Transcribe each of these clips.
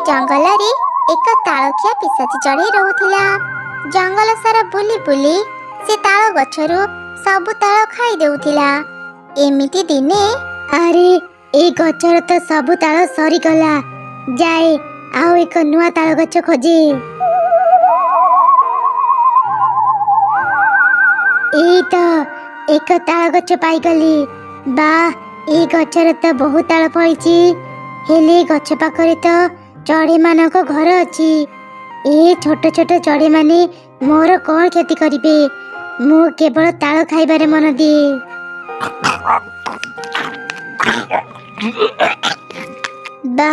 जंगल रे एक तालखिया पिशाची चढ़ी रहूथिला। जंगल सारा बुली बुली से ताल गछरु सब ताल खाई देउथिला। एमिति दिने अरे ए गछर तो सब ताल सरी गला, जाए आओ एक नुआ ताल गछ खोजे। ए तो एक ताल गछ पाई गली। बा ए गछर तो बहुत ताल फळिची, हेले गछ पाखरे तो चढ़ी मानक घर अछि। ए छोट छोट चढ़ी माने मोर कौन क्षति करिबे, मु केवल ताल खाइबारे मन दिए। बा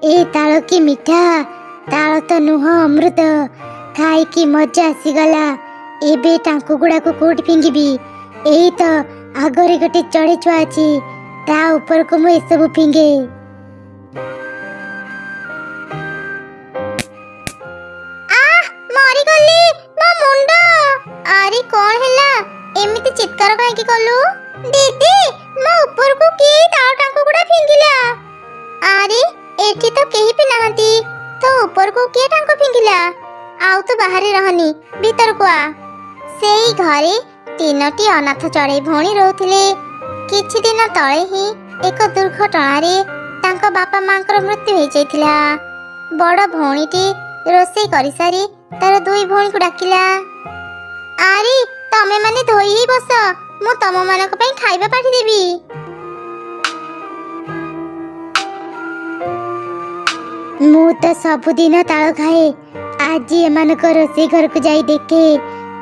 ए ताल की मीठा, ताल तो नुह अमृत, खाई की मजा आसीगला। एबे टांकु गुड़ा को कोट फिंगिबी। एई तो आगरे गटे चढ़ी छुआ अछि, ता ऊपर को मु एसबु फिंगे। मरी गली मो मुंडो। अरे कौन हैला एमिति चित्कार काहे की कलु? दीदी मो ऊपर को की ताल टांकु गुड़ा फिंगिला। अरे एठी तो केही भी नाहंती, तो ऊपर को के टांको फिंगिला? आउ तो बाहर रहनी, भीतर को आ। सेई घरे तीनोटी अनाथ चढ़ई भौणी रहउथिले। किछि दिन तळे ही एक दुर्घटना रे तांको बापा मांकर मृत्यु हो जाइथिला। बड़ भौणीटी रोषेई करि सारी तार दुई भौणी को डाकिला। अरे तमे माने धोई ही बस, मु तम मानक पई खाइबा पाठी देबी। मु तो सबुदिन ताल खाए, आज एमानक रोषेई घर को जाई देखे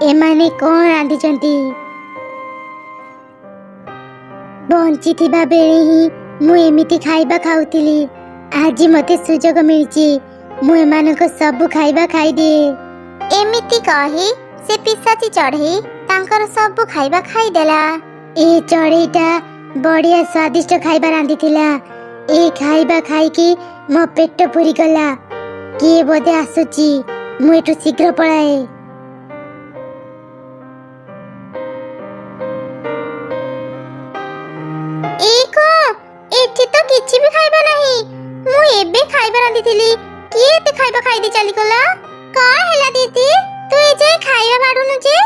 एमाने कौन रांधिचंती। बंची थिबा बेले ही मु एमिति खाइबा खाउथिली। आज मते सुजोग मिलची, मु एमानक सब खाइबा खाई दे। एमिति कही से पिशाची चढ़ई तांकर सब खाइबा खाई देला। ए चढ़ईटा बढ़िया स्वादिष्ट खाइबा रांधिथिला। ए खाइबा खाई की मो पेट पूरी गला। किए बोधे आसुची, मु एठु शीघ्र पळाए। एठी तो किछि भी खाइबा नहीं, मु एबे खाइबा रांधिथिली। किए ते खाइबा खाई दे चली गला? का हैला दीदी तू ए जे खाइबा बाडुनु जे?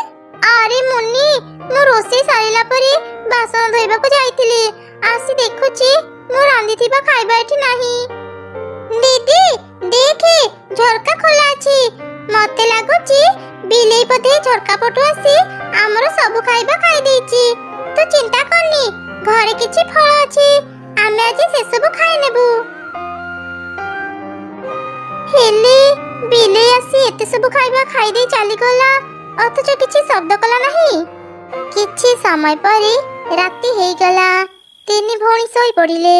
अरे मुन्नी मु रोसे सारिला परे बासन धोइबा को जाइथिली, आसी देखुची मु रांधिथिबा खाइबा एठी नाही। दीदी देखे झरका खोला अछि, मते लागुची बिलेई पते झरका पटु आसी हमर सब खाइबा खाई देछि। तू चिंता करनी, घरे किछि फळ अछि, आमे आज से सब खाइ नेबु। हेले बिलेई आसी एते सब खाइबा खाई दे चली गला, अथच किछि शब्द कला नाही। किछि समय परे राति हेई गला। तीनी भौणी सोई पड़िले।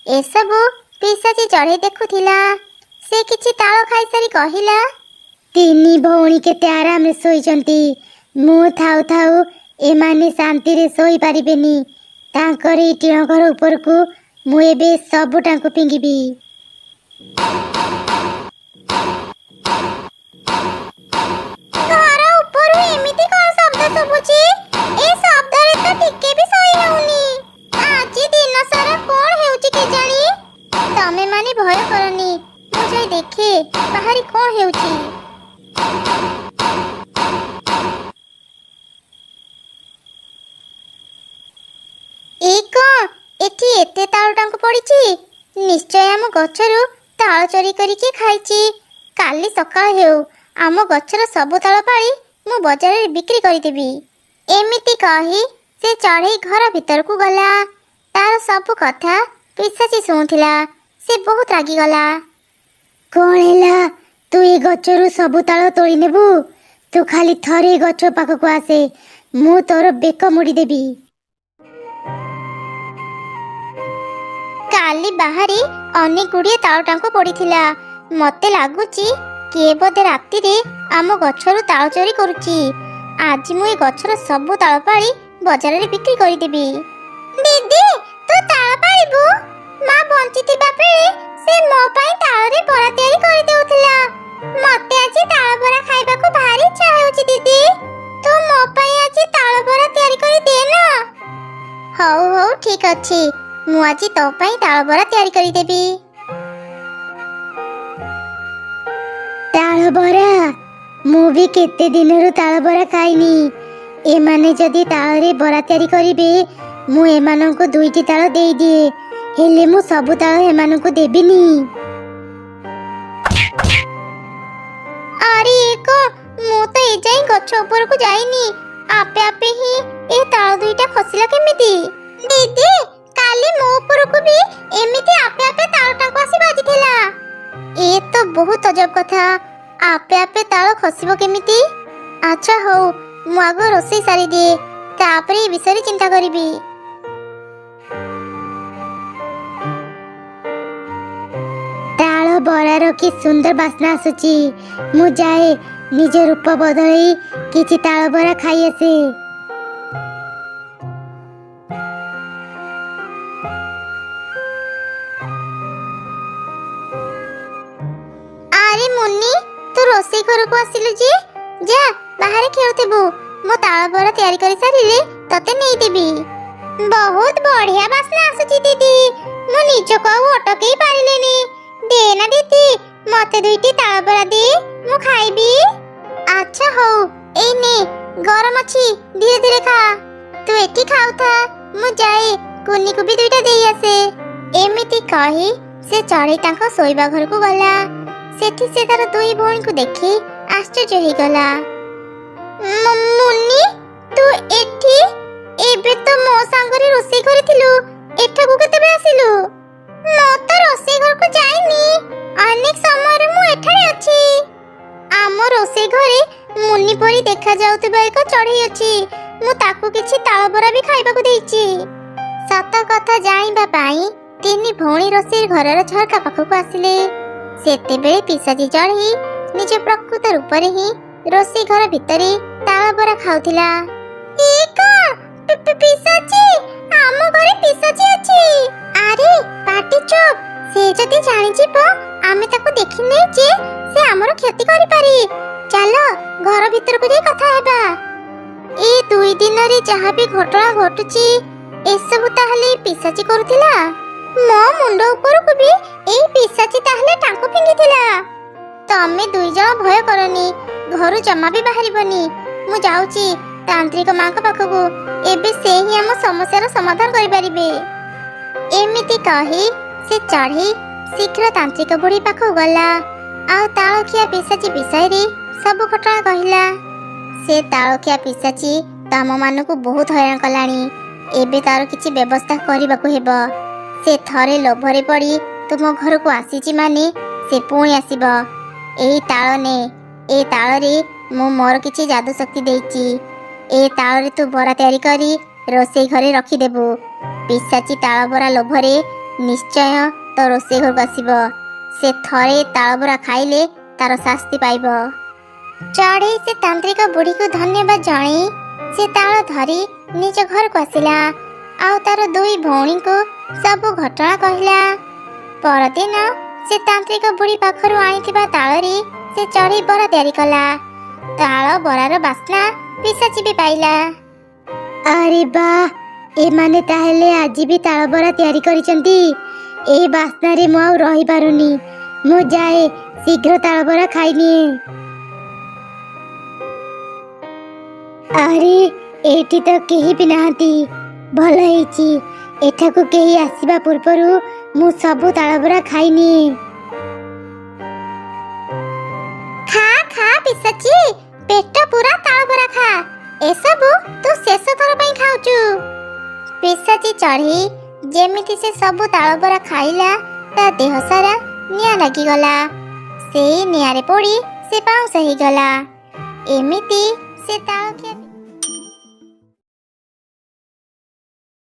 ए सब पिशाची चढ़ई देखुथिला। से किछि ताଳ खाई सारी कहिला, तीनी भौणी केते आराम रे सोईचंती। मु थाउ थाउ एमाने शांति रे सोई पारिबेनी। तांकर ई टिण घर ऊपर को मु एबे सब टांको फिंगिबी। घर ऊपर एमिति कोन शब्द सुबुची? ए शब्द रे तो टिके भी सोई हेउनी। आज दिन सारा कोन हेउची के जानी? तमे माने भय करनी, मु जाई देखे बाहरी कोन हेउची। एक एठी एते ताଳ टांको पड़िची, निश्चय आम गछरु ताଳ चोरी करिके खाइची। काली सकाळ हेउ आम गछर सब ताଳ पाळी मु बाजार रे बिक्री करि देबी। एमिति कही से चढ़ई घर भीतर को गला। तार सब कथा पिशाची सुनुथिला। से बहुत रागी गला। कौन हैला? तू ए गछरु सब ताଳ तोड़ी नेबु? तू खाली थरे गछ पाख को आसे, मु तोर बेक मुड़ी देबी। काली बाहरी अनेक गुड़िए ताଳ टांको पड़िथिला। मते लागुची किए बोधे राति रे आम गछरु ताଳ चोरी करूची। आज मु ए गछर सब ताଳ पाळी बाजार रे बिक्री करि देबी। दीदी तू ताळ पाळिबु? मां बंची थिबा बेले से मो पई ताळ रे बरा तयारी करि देउथिला। मते आज ताळ बरा खाइबा को भारी इच्छा हेउची दीदी। तू मो पई आज ताळ बरा तयारी करि दे ना। हौ हौ ठीक अछि, मु आज तो पई ताळ बरा तयारी करि देबी। ବରା ମୁଁ ବି କେତେ ଦିନରୁ ତାଳ ବରା ଖାଇନି। ଏମାନେ ଯଦି ତାଳରେ ବରା ତିଆରି କରିବେ ମୁଁ ଏମାନଙ୍କୁ 2ଟି ତାଳ ଦେଇଦିଏ, ହେଲେ ମୁଁ ସବୁ ତାଳ ଏମାନଙ୍କୁ ଦେବିନି। ଆରେ ଏକ ମୁଁ ତ ଏଯାଏଁ ଗଛ ଉପରକୁ ଯାଇନି, ଆପେ ଆପେ ହିଁ ଏ ତାଳ ଦୁଇଟା ଖସିଲା କେମିତି? ଦିଦି କାଲି ମୋ ଉପରକୁ ବି ଏମିତି ଆପେ ଆପେ ତାଳ ଟାଙ୍କୁ ଆସି ବାଜିଥିଲା। ଏ ତ ବହୁତ ଅଜବ କଥା, ଆପେ ଆପେ ତାଳ ଖସିବ କେମିତି? ଆଚ୍ଛା ହଉ, ମୁଁ ଆଗ ରୋଷେଇ ସାରିଦିଏ, ତାପରେ ଏ ବିଷୟରେ ଚିନ୍ତା କରିବି। ତାଳ ବରାର କି ସୁନ୍ଦର ବାସ୍ନା ଆସୁଛି। ମୁଁ ଯାଏ ନିଜ ରୂପ ବଦଳେଇ କିଛି ତାଳ ବରା ଖାଇ ଆସେ। ଆରେ ମୁନ୍ନି, ତୁ ରୋଷେଇ ଘରକୁ ଆସିଲୁ ଯେ? ଯା ବାହାରେ ଖେଳୁଥିବୁ, ମୁଁ ତାଳ ବରା ତିଆରି କରି ସାରିଲେ ତତେ ନେଇଦେବି। ବହୁତ ବଢିଆ ବାସ୍ନା ଆସୁଛି ଦିଦି, ମୁଁ ନିଜକୁ ଆଉ ଅଟକେଇ ପାରିଲିନି। ଦେ ନା ଦିଦି, ମତେ 2ଟି ତାଳ ବରା ଦେ, ମୁଁ ଖାଇବି। ଆଚ୍ଛା ହଉ, ଏଇ ନେ, ଗରମ ଅଛି, ଧୀରେ ଧୀରେ ଖା। ତୁ ଏଠି ଖାଉଥା, ମୁଁ ଯାଏ କୁନିକୁ ବି 2ଟା ଦେଇ ଆସେ। ଏମିତି କହି ସେ ଚଢ଼େଇ ତାଙ୍କ ଶୋଇବା ଘରକୁ ଗଲା। ସେଠି ସେ ତାର 2 ଭଉଣୀଙ୍କୁ ଦେଖି ଆଶ୍ଚର୍ଯ୍ୟ ହେଇଗଲା। ମୁନ୍ନି, ତୁ ଏଠି? ଏବେ ତ ମୋ ସାଙ୍ଗରେ ରୋଷେଇ କରିଥିଲୁ, ଏଠାକୁ କେତେବେଳେ ଆସିଲୁ? ମୁଁ ତ ରୋଷେଇ ଘରକୁ ଯାଇନି, ଅନେକ ସମୟରେ ମୁଁ ଏଠାରେ ଅଛି। ଆମ ରୋଷେଇ ଘରେ ମୁନ୍ନି ପରି ଦେଖାଯାଉଥିବା ଏକ ଚଢ଼େଇ ଅଛି, ମୁଁ ତାକୁ କିଛି ତାଳ ବରା ବି ଖାଇବାକୁ ଦେଇଛି। ସତ କଥା ଜାଣିବା ପାଇଁ 3 ଭଉଣୀ ରୋଷେଇ ଘରର ଝରକା ପାଖକୁ ଆସିଲେ। ସେତେବେଳେ ପିଶାଚି ଚଢ଼େଇ ନିଜ ପ୍ରକୃତ ରୂପରେ ହିଁ ରୋଷେଇ ଘର ଭିତରେ ତାଳ ବରା ଖାଉଥିଲା। ପିଶାଚି, ଆମ ଘରେ ପିଶାଚି ଅଛି। ଆରେ ପାଟି ଚୁପ୍, ସେ ଯଦି ଜାଣିଯିବ ଆମେ ତାକୁ ଦେଖିନେ ଯେ ସେ ଆମର କ୍ଷତି କରିପାରେ। ଚାଲ ଘର ଭିତରକୁ ଯାଇ କଥା ହେବା। ଏ 2 ଦିନରେ ଯାହା ବି ଘଟଣା ଘଟୁଛି ଏସବୁ ତାହେଲେ ପିଶାଚି କରୁଥିଲା। ମୋ ମୁଣ୍ଡ ଉପରକୁ ବି ଏଇ ପିଶାଚି ତାହେଲେ ଟାଙ୍କୁ ଫିଙ୍ଗିଥିଲା। ତମେ 2 ଜଣ ଭୟ କରନି, ଘରୁ ଜମା ବି ବାହାରିବନି। ମୁଁ ଯାଉଛି ତାନ୍ତ୍ରିକ ମାଙ୍କ ପାଖକୁ, ଏବେ ସେ ହିଁ ଆମ ସମସ୍ୟାର ସମାଧାନ କରିପାରିବେ। ଏମିତି କହି ସେ ଚଢ଼େଇ ଶୀଘ୍ର ତାନ୍ତ୍ରିକ ବୁଢ଼ୀ ପାଖକୁ ଗଲା ଆଉ ତାଳଖିଆ ପିଶାଚି ବିଷୟରେ ସବୁ ଘଟଣା କହିଲା। ସେ ତାଳଖିଆ ପିଶାଚି ତମମାନଙ୍କୁ ବହୁତ ହଇରାଣ କଲାଣି, ଏବେ ତାର କିଛି ବ୍ୟବସ୍ଥା କରିବାକୁ ହେବ। ସେ ଥରେ ଲୋଭରେ ପଡ଼ି ତୁମ ଘରକୁ ଆସିଛି ମାନେ ସେ ପୁଣି ଆସିବ। ଏଇ ତାଳ ନେ, ଏ ତାଳରେ ମୁଁ ମୋର କିଛି ଯାଦୁ ଶକ୍ତି ଦେଇଛି। ଏ ତାଳରେ ତୁ ବରା ତିଆରି କରି ରୋଷେଇ ଘରେ ରଖିଦେବୁ। ପିଶାଚି ତାଳ ବରା ଲୋଭରେ ନିଶ୍ଚୟ ତ ରୋଷେଇ ଘରକୁ ଆସିବ। ସେ ଥରେ ତାଳ ବରା ଖାଇଲେ ତାର ଶାସ୍ତି ପାଇବ। ଚଢ଼େଇ ସେ ତାନ୍ତ୍ରିକ ବୁଢ଼ୀକୁ ଧନ୍ୟବାଦ ଜଣେଇ ସେ ତାଳ ଧରି ନିଜ ଘରକୁ ଆସିଲା ଆଉ ତାର 2 ଭଉଣୀଙ୍କୁ ସବୁ ଘଟଣା କହିଲା। ପରଦିନ ସେ ତାନ୍ତ୍ରିକ ବୁଢ଼ୀ ପାଖରୁ ଆଣିଥିବା ତାଳରେ ସେ ଚଢ଼େଇ ବରା ତିଆରି କଲା। ତାଳ ବରାର ବାସ୍ନା ପିଶାଚି ବି ପାଇଲା। ଆରେ ବା, ଏମାନେ ତାହେଲେ ଆଜି ବି ତାଳ ବରା ତିଆରି କରିଛନ୍ତି। এই ବାସ୍ନାରେ ମୁଁ ଆଉ ରହିପାରୁନି, ମୁଁ ଯାଏ ଶୀଘ୍ର ତାଳ ବରା ଖାଇନିଏ। ଆରେ ଏଠି ତ କେହି ବି ନାହାନ୍ତି, ଭଲ ହେଇଛି, ଏଠାକୁ କେହି ଆସିବା ପୂର୍ବରୁ ମୁଁ ସବୁ ତାଳ ବରା ଖାଇନିଏ। ଖା ଖା ପିଶାଚି, ପେଟ ପୁରା ତାଳ ବରା ଖା, ଏସବୁ ତୁ ଶେଷ ଥର ପାଇଁ ଖାଉଛୁ। ପିଶାଚି ଚଢ଼େଇ ଯେମିତି ସେ ସବୁ ତାଳ ବରା ଖାଇଲା ତା ଦେହ ସାରା ନିଆଁ ଲାଗିଗଲା। ସେଇ ନିଆଁରେ ପୋଡ଼ି ସେ ପାଉଁଶ ହେଇଗଲା। ଏମିତି ସେ ତାଳ